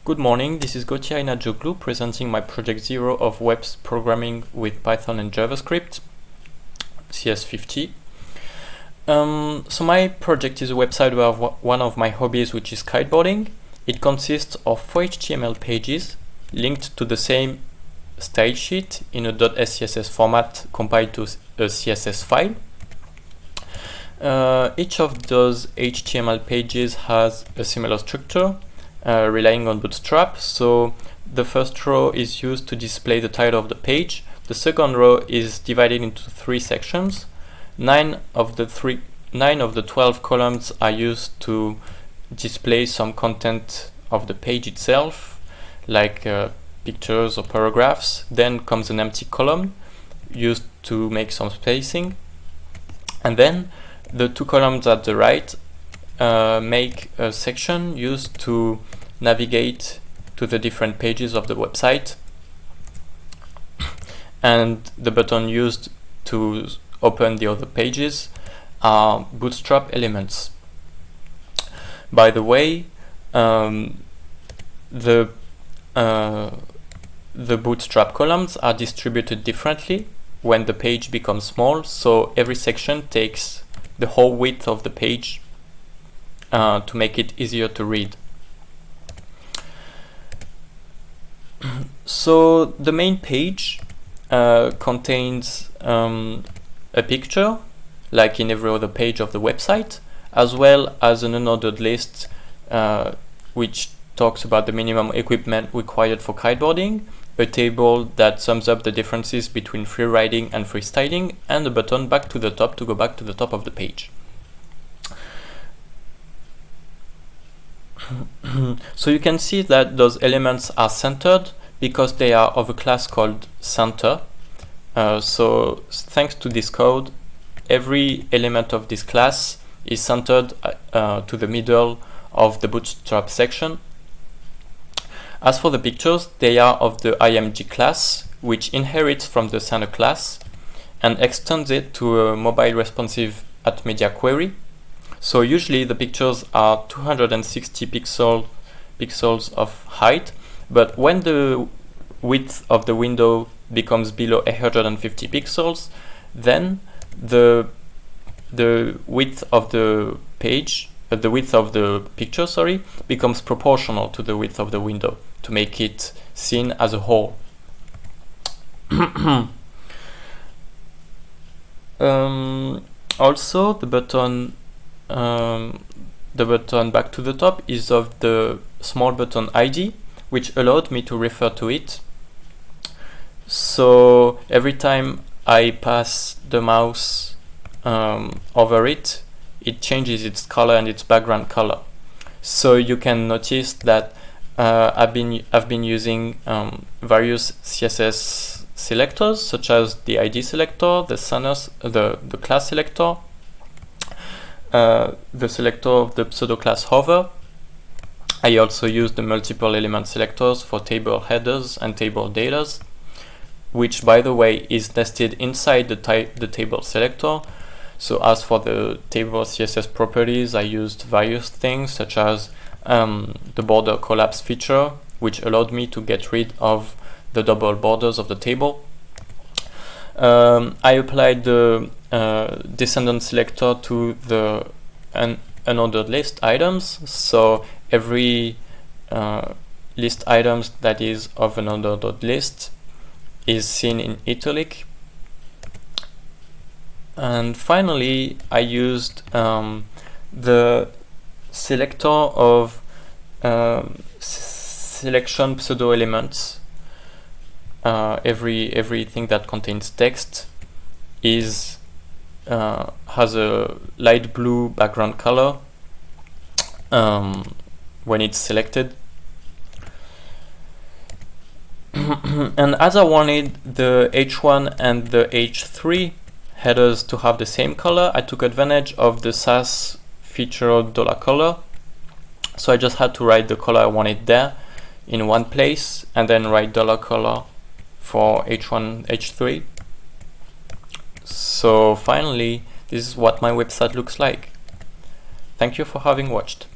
Good morning, this is Gauthier Inajoglu presenting my project 0 of web programming with Python and JavaScript, CS50. So my project is a website where one of my hobbies, which is kiteboarding. It consists of 4 HTML pages linked to the same style sheet in a .scss format compiled to a CSS file. Each of those HTML pages has a similar structure, relying on Bootstrap. So the first row is used to display the title of the page. The second row is divided into 3 sections. 9 of the 12 columns are used to display some content of the page itself, like pictures or paragraphs. Then comes an empty column used to make some spacing. And then the 2 columns at the right make a section used to navigate to the different pages of the website, and the button used to open the other pages are Bootstrap elements. By the way, the Bootstrap columns are distributed differently when the page becomes small, so every section takes the whole width of the page to make it easier to read. So the main page contains a picture, like in every other page of the website, as well as an unordered list which talks about the minimum equipment required for kiteboarding, a table that sums up the differences between freeriding and freestyling, and a button back to the top to go back to the top of the page. So you can see that those elements are centered because they are of a class called center. So thanks to this code, every element of this class is centered to the middle of the Bootstrap section. As for the pictures, they are of the IMG class, which inherits from the center class and extends it to a mobile responsive @media query. So usually the pictures are 260 pixels of height, but when the width of the window becomes below 150 pixels, then the width of the page, the width of the picture, becomes proportional to the width of the window to make it seen as a whole. Also, the button back to the top is of the small button ID, which allowed me to refer to it. So every time I pass the mouse over it, it changes its color and its background color. So you can notice that I've been using various CSS selectors, such as the ID selector, the class selector, the selector of the pseudo class hover. I also use the multiple element selectors for table headers and table datas, which, by the way, is nested inside the table selector. So as for the table CSS properties, I used various things such as the border collapse feature, which allowed me to get rid of the double borders of the table. I applied the descendant selector to the unordered list items, so every list items that is of an unordered list is seen in italic. And finally, I used the selector of selection pseudo elements. Everything that contains text has a light blue background color when it's selected. And as I wanted the H1 and the H3 headers to have the same color, I took advantage of the Sass feature $color. So I just had to write the color I wanted there in one place and then write $color for H1, H3. So finally, this is what my website looks like. Thank you for having watched.